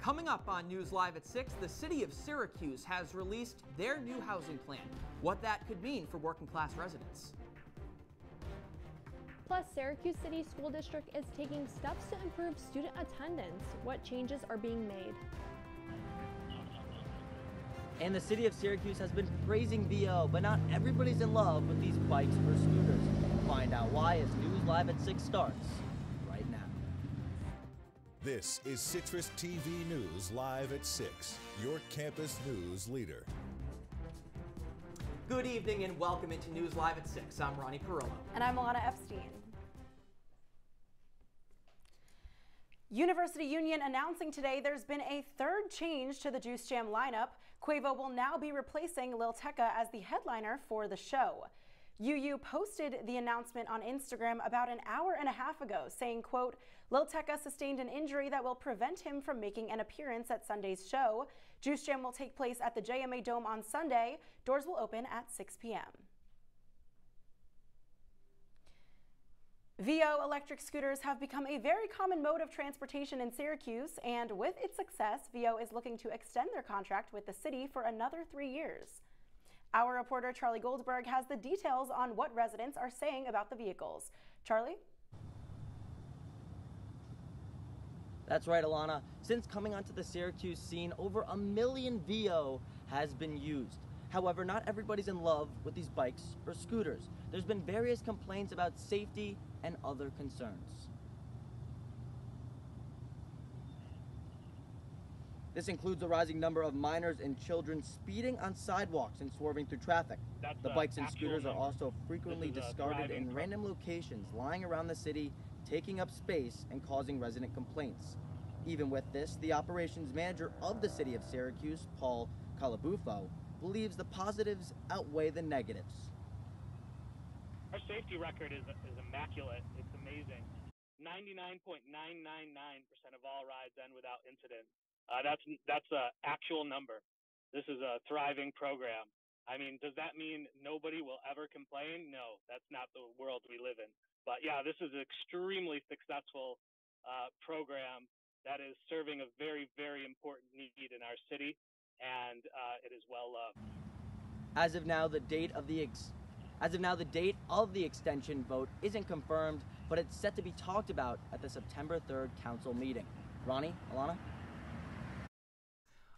Coming up on News Live at 6, the city of Syracuse has released their new housing plan. What that could mean for working class residents. Plus, Syracuse City School District is taking steps to improve student attendance. What changes are being made? And the city of Syracuse has been praising VO, but not everybody's in love with these bikes or scooters. Find out why as News Live at 6 starts right now. This is CitrusTV News Live at 6, your campus news leader. Good evening and welcome into News Live at 6. I'm Ronnie Parrillo. And I'm Ilana Epstein. University Union announcing today there's been a third change to the Juice Jam lineup. Quavo will now be replacing Lil Tecca as the headliner for the show. UU posted the announcement on Instagram about an hour and a half ago, saying, quote, Lil Tecca sustained an injury that will prevent him from making an appearance at Sunday's show. Juice Jam will take place at the JMA Dome on Sunday. Doors will open at 6 p.m. VO electric scooters have become a very common mode of transportation in Syracuse, and with its success, VO is looking to extend their contract with the city for another 3 years. Our reporter Charlie Goldsberg has the details on what residents are saying about the vehicles. Charlie? That's right, Ilana. Since coming onto the Syracuse scene, over 1 million VO has been used. However, not everybody's in love with these bikes or scooters. There's been various complaints about safety and other concerns. This includes a rising number of minors and children speeding on sidewalks and swerving through traffic. The bikes and scooters are also frequently discarded in random locations, lying around the city, taking up space and causing resident complaints. Even with this, the operations manager of the city of Syracuse, Paul Calabufo, believes the positives outweigh the negatives. Our safety record is immaculate. It's amazing. 99.999% of all rides end without incident. That's an actual number. This is a thriving program. I mean, does that mean nobody will ever complain? No, that's not the world we live in. But yeah, this is an extremely successful program that is serving a very, very important need in our city, and it is well loved. As of now, the date of the extension vote isn't confirmed, but it's set to be talked about at the September 3rd council meeting. Ronnie, Ilana?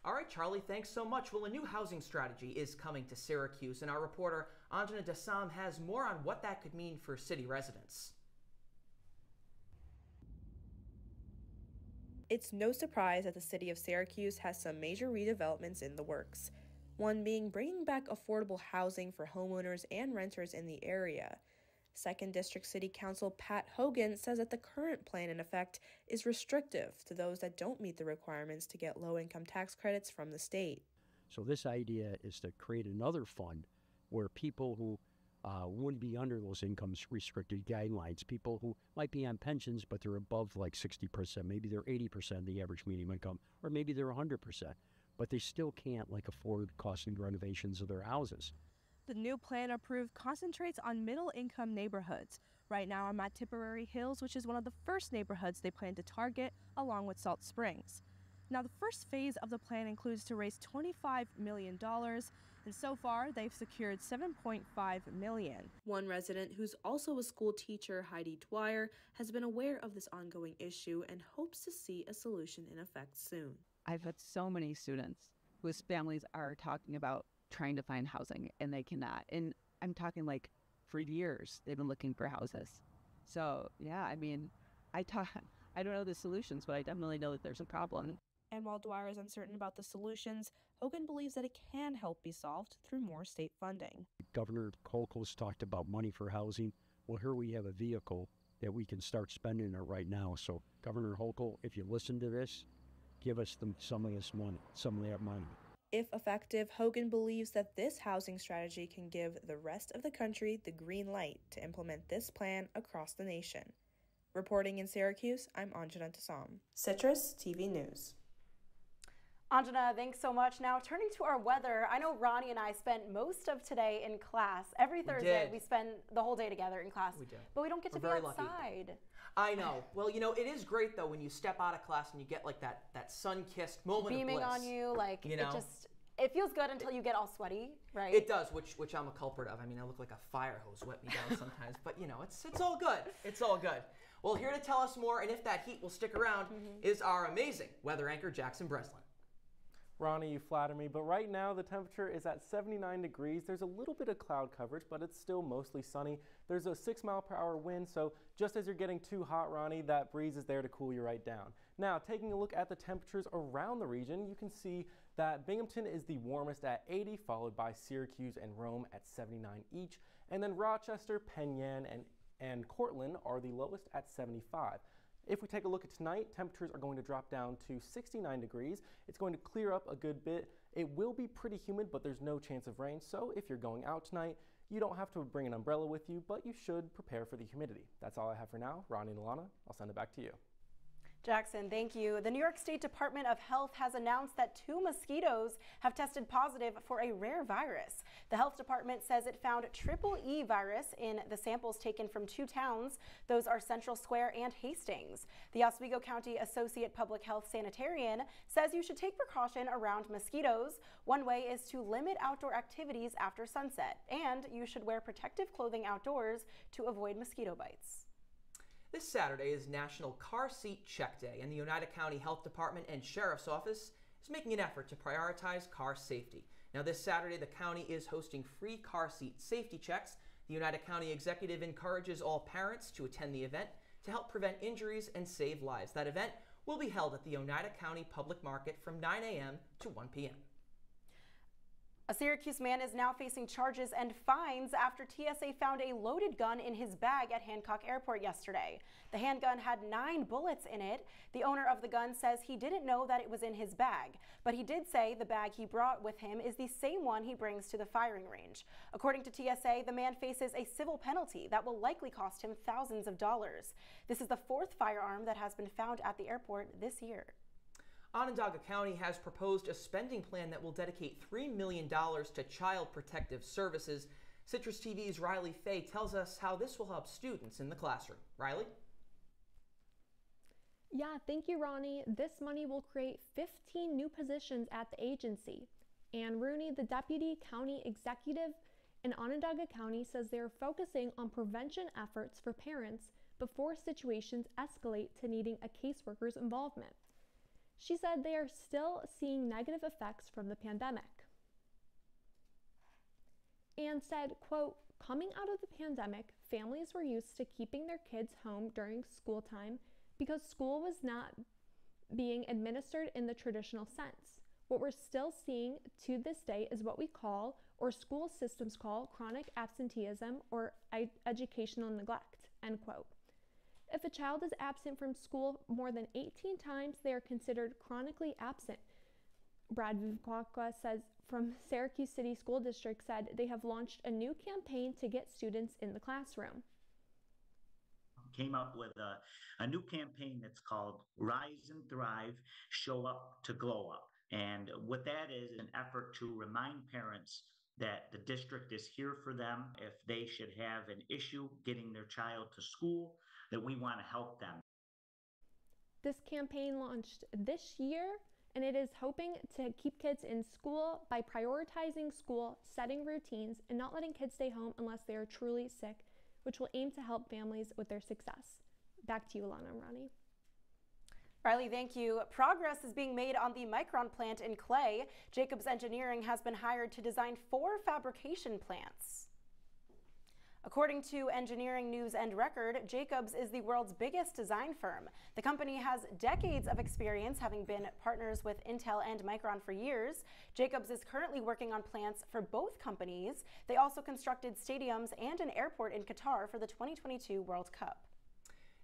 All right, Charlie, thanks so much. Well, a new housing strategy is coming to Syracuse, and our reporter Anjana Dassam has more on what that could mean for city residents. It's no surprise that the city of Syracuse has some major redevelopments in the works. One being bringing back affordable housing for homeowners and renters in the area. 2nd District City Council Pat Hogan says that the current plan in effect is restrictive to those that don't meet the requirements to get low-income tax credits from the state. So this idea is to create another fund where people who wouldn't be under those income restricted guidelines, people who might be on pensions but they're above like 60%, maybe they're 80% of the average median income, or maybe they're 100%, but they still can't afford costly renovations of their houses. The new plan approved concentrates on middle-income neighborhoods. Right now I'm at Tipperary Hills, which is one of the first neighborhoods they plan to target, along with Salt Springs. Now, the first phase of the plan includes to raise $25 million, and so far they've secured $7.5 million. One resident, who's also a school teacher, Heidi Dwyer, has been aware of this ongoing issue and hopes to see a solution in effect soon. I've had so many students whose families are talking about trying to find housing and they cannot. And I'm talking for years they've been looking for houses. So yeah, I mean, I don't know the solutions, but I definitely know that there's a problem. And while Dwyer is uncertain about the solutions, Hogan believes that it can help be solved through more state funding. Governor Hochul's talked about money for housing. Well, here we have a vehicle that we can start spending it right now. So Governor Hochul, if you listen to this, give us some of that money. If effective, Hogan believes that this housing strategy can give the rest of the country the green light to implement this plan across the nation. Reporting in Syracuse, I'm Anjana Tassam. CitrusTV News. Anjana, thanks so much. Now, turning to our weather, I know Ronnie and I spent most of today in class. Every Thursday, we spend the whole day together in class. We did. But we don't get to be outside. Lucky. I know. Well, you know, it is great, though, when you step out of class and you get, like, that sun-kissed moment beaming of bliss. on you, like, you know? It feels good until you get all sweaty, right? It does, which I'm a culprit of. I mean, I look like a fire hose wet me down sometimes, but, you know, it's all good. It's all good. Well, here to tell us more, and if that heat will stick around, is our amazing weather anchor, Jackson Breslin. Ronnie, you flatter me, but right now the temperature is at 79 degrees. There's a little bit of cloud coverage, but it's still mostly sunny. There's a 6-mile-per-hour wind, so just as you're getting too hot, Ronnie, that breeze is there to cool you right down. Now, taking a look at the temperatures around the region, you can see that Binghamton is the warmest at 80, followed by Syracuse and Rome at 79 each, and then Rochester, Penn Yan, and Cortland are the lowest at 75. If we take a look at tonight, temperatures are going to drop down to 69 degrees. It's going to clear up a good bit. It will be pretty humid, but there's no chance of rain. So if you're going out tonight, you don't have to bring an umbrella with you, but you should prepare for the humidity. That's all I have for now. Ronnie and Ilana, I'll send it back to you. Jackson, thank you. The New York State Department of Health has announced that 2 mosquitoes have tested positive for a rare virus. The health department says it found EEE virus in the samples taken from 2 towns. Those are Central Square and Hastings. The Oswego County Associate Public Health Sanitarian says you should take precaution around mosquitoes. One way is to limit outdoor activities after sunset, and you should wear protective clothing outdoors to avoid mosquito bites. This Saturday is National Car Seat Check Day, and the Oneida County Health Department and Sheriff's Office is making an effort to prioritize car safety. Now, this Saturday, the county is hosting free car seat safety checks. The Oneida County Executive encourages all parents to attend the event to help prevent injuries and save lives. That event will be held at the Oneida County Public Market from 9 a.m. to 1 p.m. A Syracuse man is now facing charges and fines after TSA found a loaded gun in his bag at Hancock Airport yesterday. The handgun had 9 bullets in it. The owner of the gun says he didn't know that it was in his bag, but he did say the bag he brought with him is the same one he brings to the firing range. According to TSA, the man faces a civil penalty that will likely cost him thousands of dollars. This is the 4th firearm that has been found at the airport this year. Onondaga County has proposed a spending plan that will dedicate $3 million to child protective services. Citrus TV's Riley Fay tells us how this will help students in the classroom. Riley? Yeah, thank you, Ronnie. This money will create 15 new positions at the agency. Ann Rooney, the Deputy County Executive in Onondaga County, says they are focusing on prevention efforts for parents before situations escalate to needing a caseworker's involvement. She said they are still seeing negative effects from the pandemic. And said, quote, coming out of the pandemic, families were used to keeping their kids home during school time because school was not being administered in the traditional sense. What we're still seeing to this day is what we call, or school systems call, chronic absenteeism or educational neglect, end quote. If a child is absent from school more than 18 times, they are considered chronically absent. Brad Vivkwakwa says from Syracuse City School District said they have launched a new campaign to get students in the classroom. Came up with a new campaign that's called Rise and Thrive, Show Up to Glow Up. And what that is an effort to remind parents that the district is here for them if they should have an issue getting their child to school, that we want to help them. This campaign launched this year, and it is hoping to keep kids in school by prioritizing school, setting routines, and not letting kids stay home unless they are truly sick, which will aim to help families with their success. Back to you, Ilana and Ronnie. Riley, thank you. Progress is being made on the Micron plant in Clay. Jacobs Engineering has been hired to design 4 fabrication plants. According to Engineering News and Record, Jacobs is the world's biggest design firm. The company has decades of experience, having been partners with Intel and Micron for years. Jacobs is currently working on plants for both companies. They also constructed stadiums and an airport in Qatar for the 2022 World Cup.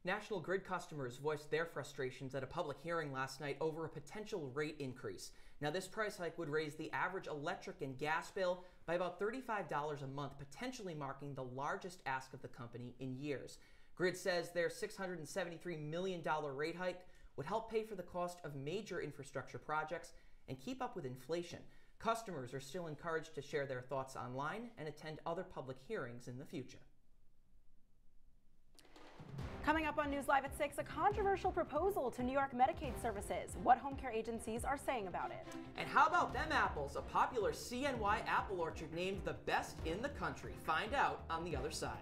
National Grid customers voiced their frustrations at a public hearing last night over a potential rate increase. Now, this price hike would raise the average electric and gas bill by about $35 a month, potentially marking the largest ask of the company in years. Grid says their $673 million rate hike would help pay for the cost of major infrastructure projects and keep up with inflation. Customers are still encouraged to share their thoughts online and attend other public hearings in the future. Coming up on News Live at 6, a controversial proposal to New York Medicaid services. What home care agencies are saying about it. And how about them apples? A popular CNY apple orchard named the best in the country. Find out on the other side.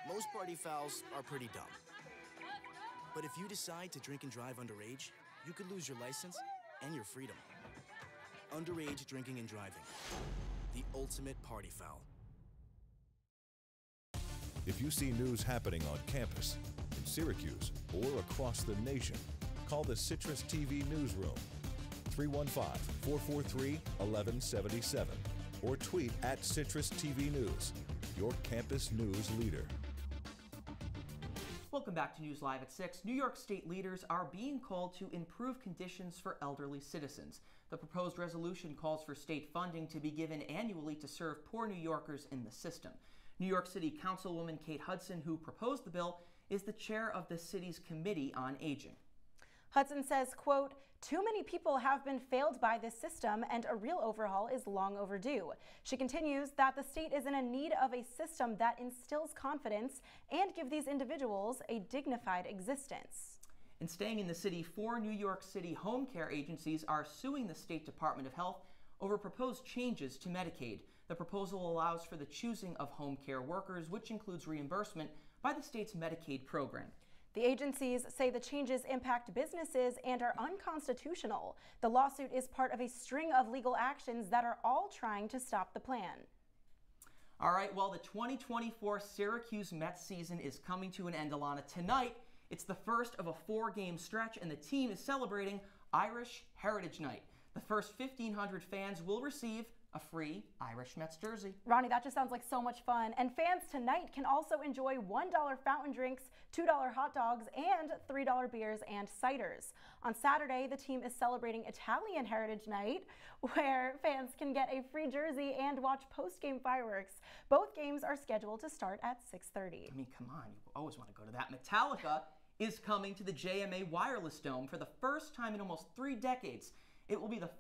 Most party fouls are pretty dumb. But if you decide to drink and drive underage, you could lose your license and your freedom. Underage drinking and driving. The ultimate party foul. If you see news happening on campus, in Syracuse, or across the nation, call the CitrusTV newsroom, 315-443-1177, or tweet at CitrusTV News, your campus news leader. Welcome back to News Live at 6. New York State leaders are being called to improve conditions for elderly citizens. The proposed resolution calls for state funding to be given annually to serve poor New Yorkers in the system. New York City Councilwoman Kate Hudson, who proposed the bill, is the chair of the city's Committee on Aging. Hudson says, quote, "Too many people have been failed by this system and a real overhaul is long overdue." She continues that the state is in a need of a system that instills confidence and give these individuals a dignified existence. And staying in the city, 4 New York City home care agencies are suing the State Department of Health over proposed changes to Medicaid. The proposal allows for the choosing of home care workers, which includes reimbursement by the state's Medicaid program. The agencies say the changes impact businesses and are unconstitutional. The lawsuit is part of a string of legal actions that are all trying to stop the plan. All right, well, the 2024 Syracuse Mets season is coming to an end, Ilana. Tonight, it's the first of a 4-game stretch, and the team is celebrating Irish Heritage Night. The first 1,500 fans will receive a free Irish Mets jersey. Ronnie, that just sounds like so much fun. And fans tonight can also enjoy $1 fountain drinks, $2 hot dogs, and $3 beers and ciders. On Saturday, the team is celebrating Italian Heritage Night, where fans can get a free jersey and watch post-game fireworks. Both games are scheduled to start at 6:30. I mean, come on, you always want to go to that. Metallica is coming to the JMA Wireless Dome for the first time in almost 3 decades. It will be the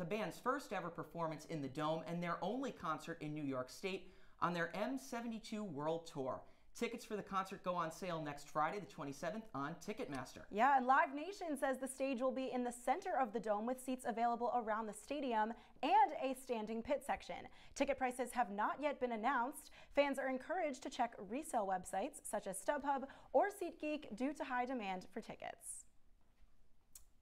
band's first ever performance in the Dome and their only concert in New York State on their M72 World Tour. Tickets for the concert go on sale next Friday, the 27th, on Ticketmaster. Yeah, and Live Nation says the stage will be in the center of the Dome with seats available around the stadium and a standing pit section. Ticket prices have not yet been announced. Fans are encouraged to check resale websites such as StubHub or SeatGeek due to high demand for tickets.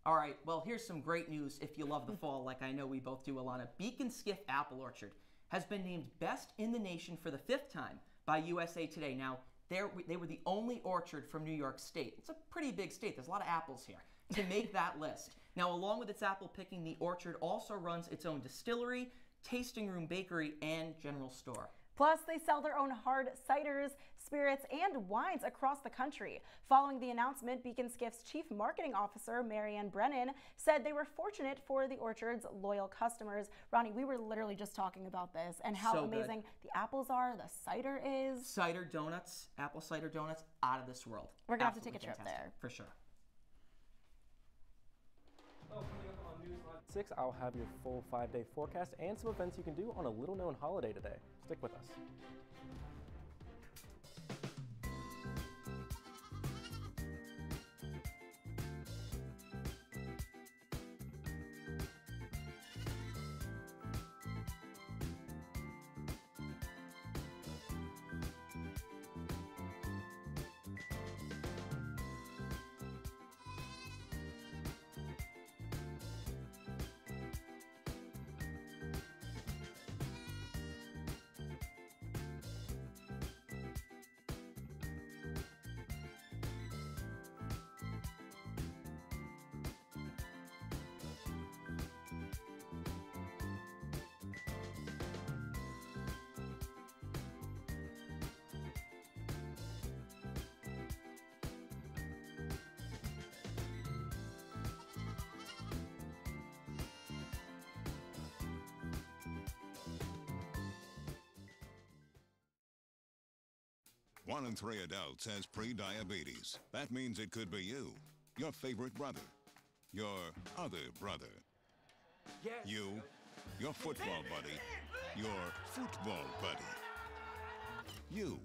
All right, well, here's some great news if you love the fall like I know we both do, Ilana. Beacon Skiff Apple Orchard has been named Best in the Nation for the 5th time by USA Today. Now, They were the only orchard from New York State. It's a pretty big state. There's a lot of apples here. To make that list. Now, along with its apple picking, the orchard also runs its own distillery, tasting room, bakery, and general store. Plus, they sell their own hard ciders, spirits, and wines across the country. Following the announcement, Beacon Skiff's Chief Marketing Officer, Marianne Brennan, said they were fortunate for the orchard's loyal customers. Ronnie, we were literally just talking about this and how amazing the apples are, the cider is. Cider donuts, apple cider donuts, out of this world. We're going to have to take a trip there. For sure. Coming up on News Live at 6, I'll have your full 5-day forecast and some events you can do on a little-known holiday today. Stick with us. One in 3 adults has pre-diabetes. That means it could be you, your favorite brother, your other brother, you, your football buddy, your football buddy, you,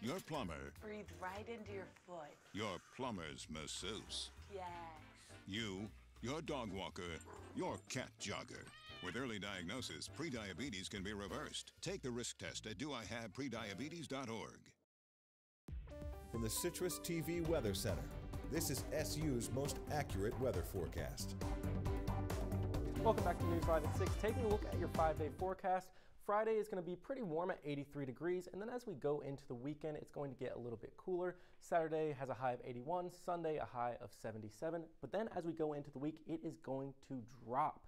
your plumber, breathe right into your foot, your plumber's masseuse, yes, you, your dog walker, your cat jogger. With early diagnosis, pre-diabetes can be reversed. Take the risk test at doihaveprediabetes.org. From the CitrusTV Weather Center, this is SU's most accurate weather forecast. Welcome back to News Live at 6. Taking a look at your 5-day forecast. Friday is going to be pretty warm at 83 degrees, and then as we go into the weekend, it's going to get a little bit cooler. Saturday has a high of 81, Sunday a high of 77, but then as we go into the week, it is going to drop.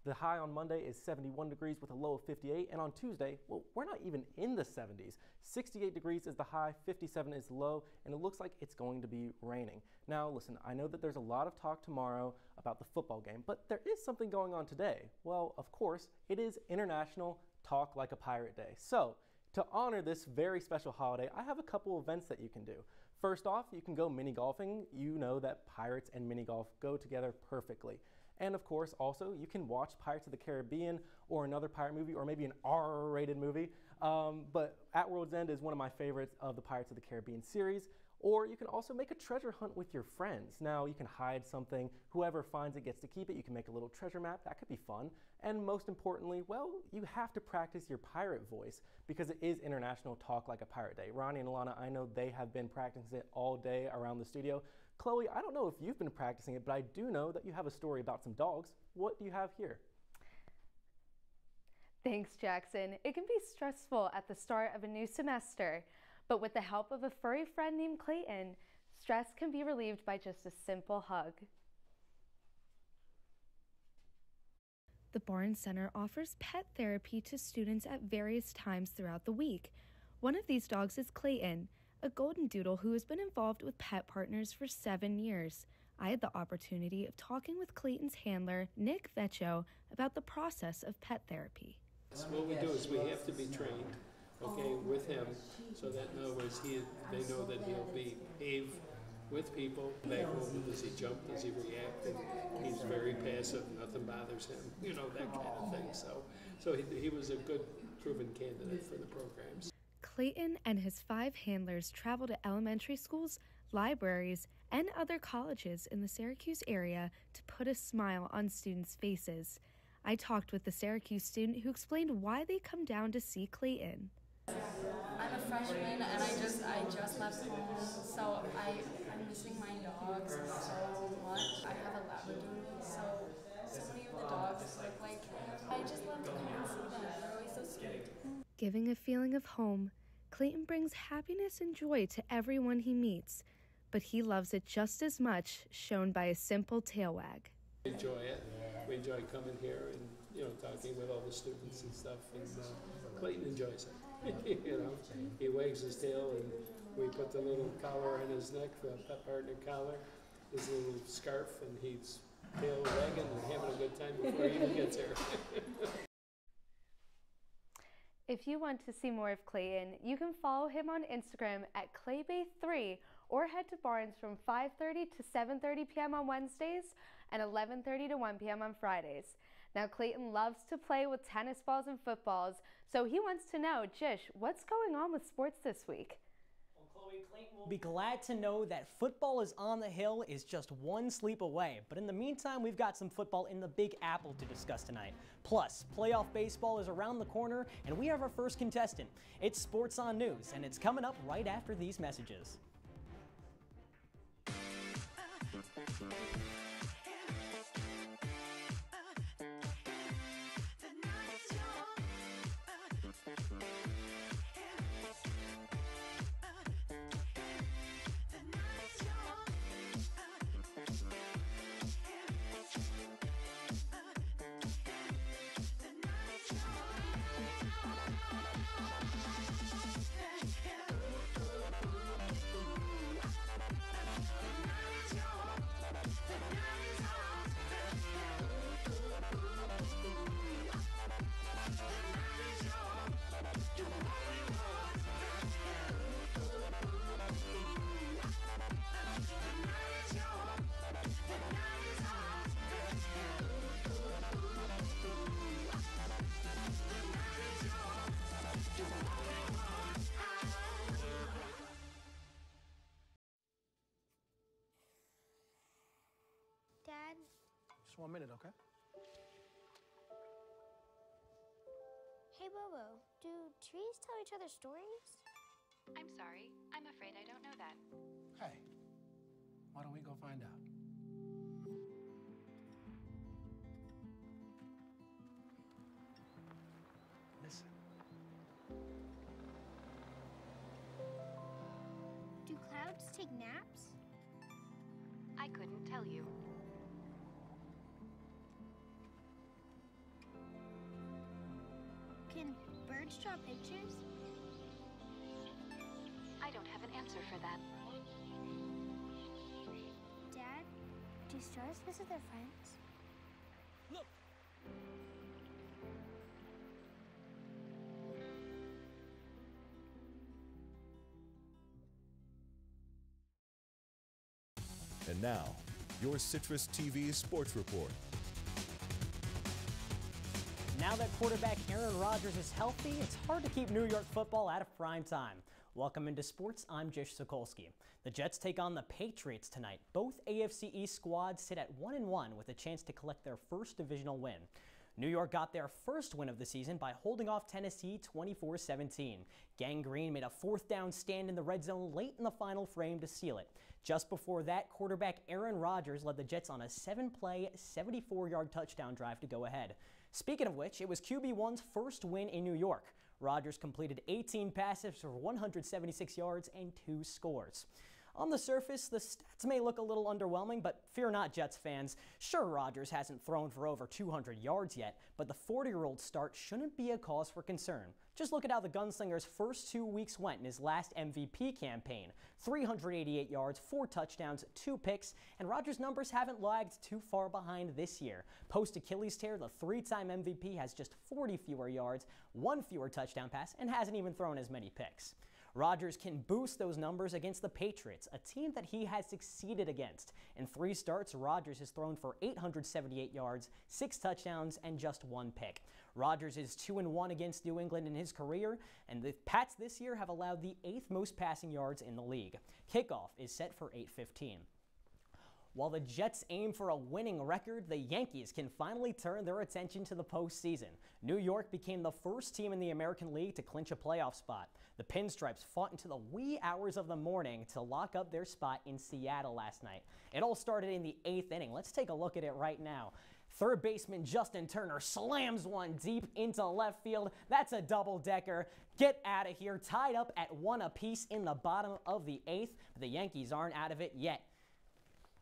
The high on Monday is 71 degrees with a low of 58, and on Tuesday, well, we're not even in the 70s. 68 degrees is the high, 57 is low, and it looks like it's going to be raining. Now, listen, I know that there's a lot of talk tomorrow about the football game, but there is something going on today. Well, of course, it is International Talk Like a Pirate Day. So, to honor this very special holiday, I have a couple events that you can do. First off, you can go mini golfing. You know that pirates and mini golf go together perfectly. And of course, also, you can watch Pirates of the Caribbean or another pirate movie or maybe an R-rated movie. But At World's End is one of my favorites of the Pirates of the Caribbean series. Or you can also make a treasure hunt with your friends. Now, you can hide something. Whoever finds it gets to keep it. You can make a little treasure map. That could be fun. And most importantly, well, you have to practice your pirate voice because it is International Talk Like a Pirate Day. Ronnie and Ilana, I know they have been practicing it all day around the studio. Chloe, I don't know if you've been practicing it, but I do know that you have a story about some dogs. What do you have here? Thanks, Jackson. It can be stressful at the start of a new semester, but with the help of a furry friend named Clayton, stress can be relieved by just a simple hug. The Barnes Center offers pet therapy to students at various times throughout the week. One of these dogs is Clayton, a golden doodle who has been involved with pet partners for 7 years. I had the opportunity of talking with Clayton's handler, Nick Vecchio, about the process of pet therapy. What we do is we have to be trained, okay, with him, so that in other words, they know that he'll behave with people. Back home, does he jump? Does he react? And he's very passive. Nothing bothers him. You know, that kind of thing. So he was a good, proven candidate for the programs. Clayton and his 5 handlers travel to elementary schools, libraries, and other colleges in the Syracuse area to put a smile on students' faces. I talked with the Syracuse student who explained why they come down to see Clayton. I'm a freshman and I just left home, so I'm missing my dogs so much. I have a Labradoodle, so many of the dogs look like I just love to come and see them. They're always so sweet. Giving a feeling of home, Clayton brings happiness and joy to everyone he meets, but he loves it just as much, shown by a simple tail wag. We enjoy it. We enjoy coming here and, talking with all the students and stuff, and Clayton enjoys it. He wags his tail, and we put the little collar on his neck, the pet partner collar, his little scarf, and he's tail wagging and having a good time before he even gets here. If you want to see more of Clayton, you can follow him on Instagram at claybay3 or head to Barnes from 5:30 to 7:30 p.m. on Wednesdays and 11:30 to 1 p.m. on Fridays. Now, Clayton loves to play with tennis balls and footballs, so he wants to know, Jish, what's going on with sports this week? Well, Chloe, Clayton will be glad to know that football is on the hill is just one sleep away. But in the meantime, we've got some football in the Big Apple to discuss tonight. Plus, playoff baseball is around the corner, and we have our first contestant. It's Sports on News, and it's coming up right after these messages. Dad? Just 1 minute, okay? Hey, Bobo, do trees tell each other stories? I'm sorry. I'm afraid I don't know that. Hey, why don't we go find out? Listen. Do clouds take naps? I couldn't tell you. Can birds draw pictures? I don't have an answer for that. Dad, do stars visit their friends? Look! And now, your CitrusTV Sports Report. Now that quarterback Aaron Rodgers is healthy, it's hard to keep New York football out of prime time. Welcome into sports, I'm Jish Sokolsky. The Jets take on the Patriots tonight. Both AFC East squads sit at 1-1 with a chance to collect their first divisional win. New York got their first win of the season by holding off Tennessee 24-17. Gang Green made a fourth down stand in the red zone late in the final frame to seal it. Just before that, quarterback Aaron Rodgers led the Jets on a 7-play, 74-yard touchdown drive to go ahead. Speaking of which, it was QB1's first win in New York. Rodgers completed 18 passes for 176 yards and 2 scores. On the surface, the stats may look a little underwhelming, but fear not, Jets fans. Sure, Rodgers hasn't thrown for over 200 yards yet, but the 40-year-old start shouldn't be a cause for concern. Just look at how the gunslinger's first 2 weeks went in his last MVP campaign. 388 yards, 4 touchdowns, 2 picks, and Rodgers' numbers haven't lagged too far behind this year. Post-Achilles tear, the 3-time MVP has just 40 fewer yards, 1 fewer touchdown pass, and hasn't even thrown as many picks. Rodgers can boost those numbers against the Patriots, a team that he has succeeded against. In 3 starts, Rodgers has thrown for 878 yards, 6 touchdowns, and just 1 pick. Rodgers is 2-1 against New England in his career, and the Pats this year have allowed the 8th most passing yards in the league. Kickoff is set for 8:15. While the Jets aim for a winning record, the Yankees can finally turn their attention to the postseason. New York became the first team in the American League to clinch a playoff spot. The Pinstripes fought into the wee hours of the morning to lock up their spot in Seattle last night. It all started in the 8th inning. Let's take a look at it right now. Third baseman Justin Turner slams one deep into left field. That's a double-decker. Get out of here. Tied up at 1 apiece in the bottom of the 8th. But the Yankees aren't out of it yet.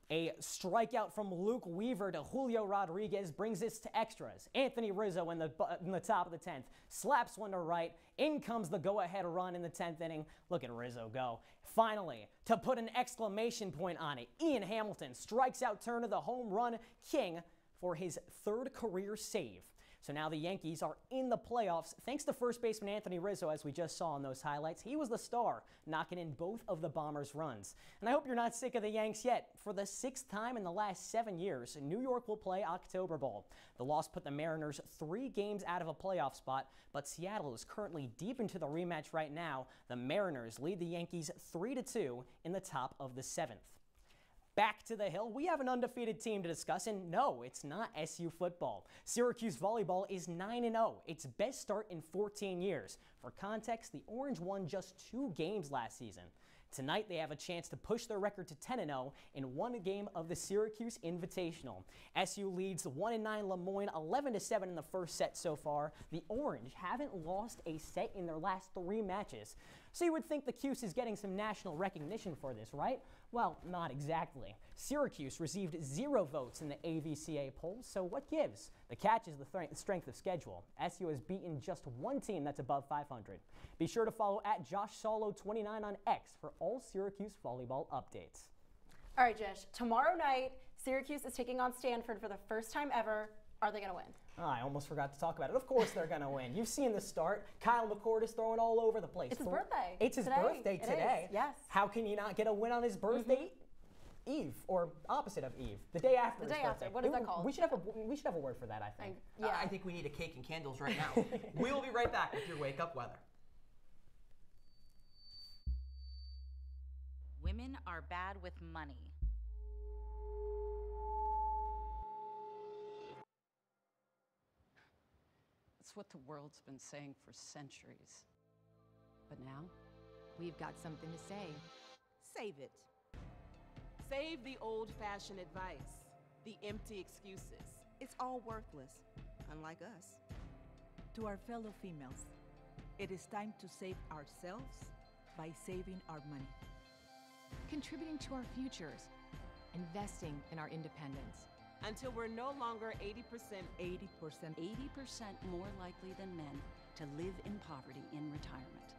A strikeout from Luke Weaver to Julio Rodriguez brings us to extras. Anthony Rizzo in the top of the 10th slaps one to right. In comes the go-ahead run in the 10th inning. Look at Rizzo go. Finally, to put an exclamation point on it, Ian Hamilton strikes out Turner, the home run king, for his 3rd career save. So now the Yankees are in the playoffs thanks to first baseman Anthony Rizzo, as we just saw in those highlights. He was the star, knocking in both of the Bombers' runs. And I hope you're not sick of the Yanks yet. For the 6th time in the last 7 years, New York will play October Bowl. The loss put the Mariners 3 games out of a playoff spot, but Seattle is currently deep into the rematch right now. The Mariners lead the Yankees 3-2 in the top of the 7th. Back to the Hill, we have an undefeated team to discuss, and no, it's not SU football. Syracuse volleyball is 9-0, its best start in 14 years. For context, the Orange won just 2 games last season. Tonight, they have a chance to push their record to 10-0 in 1 game of the Syracuse Invitational. SU leads 1-9 Lemoyne, 11-7 in the first set so far. The Orange haven't lost a set in their last 3 matches. So you would think the Cuse is getting some national recognition for this, right? Well, not exactly. Syracuse received 0 votes in the AVCA polls, so what gives? The catch is the strength of schedule. SU has beaten just 1 team that's above 500. Be sure to follow @JoshSolo29 on X for all Syracuse volleyball updates. All right, Jish, tomorrow night, Syracuse is taking on Stanford for the first time ever. Are they going to win? Oh, I almost forgot to talk about it. Of course they're going to win. You've seen the start. Kyle McCord is throwing all over the place. It's his birthday. It's his birthday today. Yes. How can you not get a win on his birthday? Eve, or opposite of Eve, the day after his birthday. What is that called? We should have a word for that, I think. I think we need a cake and candles right now. We will be right back with your wake up weather. Women are bad with money. It's what the world's been saying for centuries. But now, we've got something to say. Save it. Save the old-fashioned advice, the empty excuses. It's all worthless, unlike us. To our fellow females, it is time to save ourselves by saving our money. Contributing to our futures, investing in our independence. Until we're no longer 80% more likely than men to live in poverty in retirement.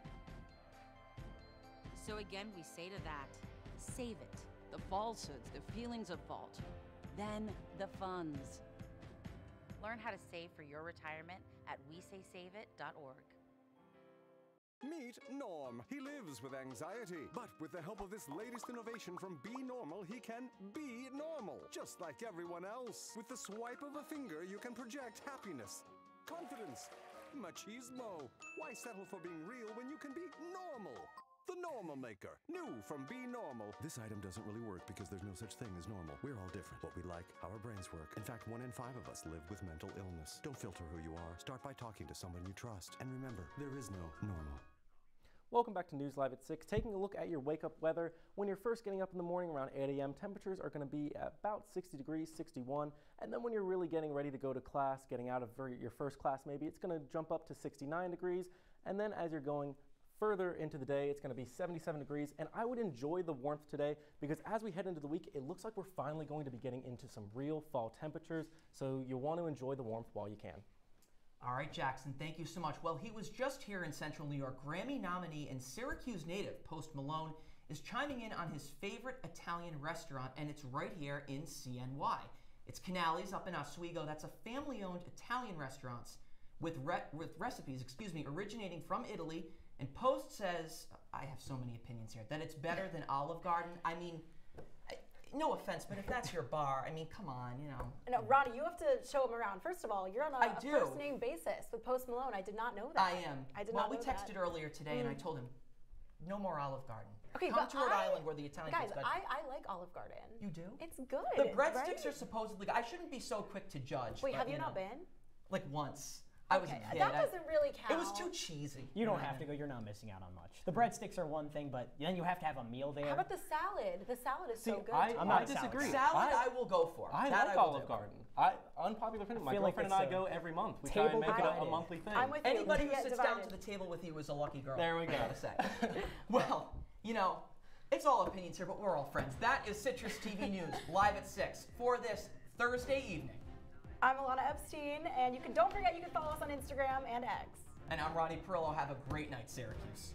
So again, we say to that, save it. The falsehoods, the feelings of fault. Then the funds. Learn how to save for your retirement at wesaysaveit.org. Meet Norm. He lives with anxiety, but with the help of this latest innovation from Be Normal, he can be normal, just like everyone else. With the swipe of a finger, you can project happiness, confidence, machismo. Why settle for being real when you can be normal? The Normal Maker, new from Be Normal. This item doesn't really work because there's no such thing as normal. We're all different. What we like, how our brains work. In fact, 1 in 5 of us live with mental illness. Don't filter who you are. Start by talking to someone you trust. And remember, there is no normal. Welcome back to News Live at 6. Taking a look at your wake-up weather. When you're first getting up in the morning around 8 a.m., temperatures are going to be at about 60 degrees, 61. And then when you're really getting ready to go to class, getting out of your first class maybe, it's going to jump up to 69 degrees. And then as you're going further into the day, it's going to be 77 degrees, and I would enjoy the warmth today because as we head into the week, it looks like we're finally going to be getting into some real fall temperatures, so you'll want to enjoy the warmth while you can. All right, Jackson, thank you so much. Well, he was just here in Central New York. Grammy nominee and Syracuse native Post Malone is chiming in on his favorite Italian restaurant, and it's right here in CNY. It's Canale's up in Oswego. That's a family-owned Italian restaurant with recipes, originating from Italy. And Post says, I have so many opinions here, that it's better than Olive Garden. I mean, no offense, but if that's your bar, I mean, come on, you know. No, Ronnie, you have to show him around. First of all, you're on a first-name basis with Post Malone. I did not know that. I am. I did not know that. Well, we texted earlier today, and I told him, no more Olive Garden. Okay, come to Rhode Island where the Italian food's better. I like Olive Garden. You do? It's good. The breadsticks are supposedly good. I shouldn't be so quick to judge. Wait, but, have you not been? Like once. I was a kid. That doesn't really count. It was too cheesy. You don't have to go. You're not missing out on much. The breadsticks are one thing, but then you have to have a meal there. How about the salad? The salad is so good. I disagree. Salad, I will go for. I like Olive Garden. Unpopular opinion. My girlfriend and I go every month. We try and make it a monthly thing. I'm with you. Anybody who sits down to the table with you is a lucky girl. There we go. I gotta say. Well, you know, it's all opinions here, but we're all friends. That is Citrus TV News, live at 6 for this Thursday evening. I'm Ilana Epstein, and don't forget you can follow us on Instagram and X. And I'm Ronnie Parrillo. Have a great night, Syracuse.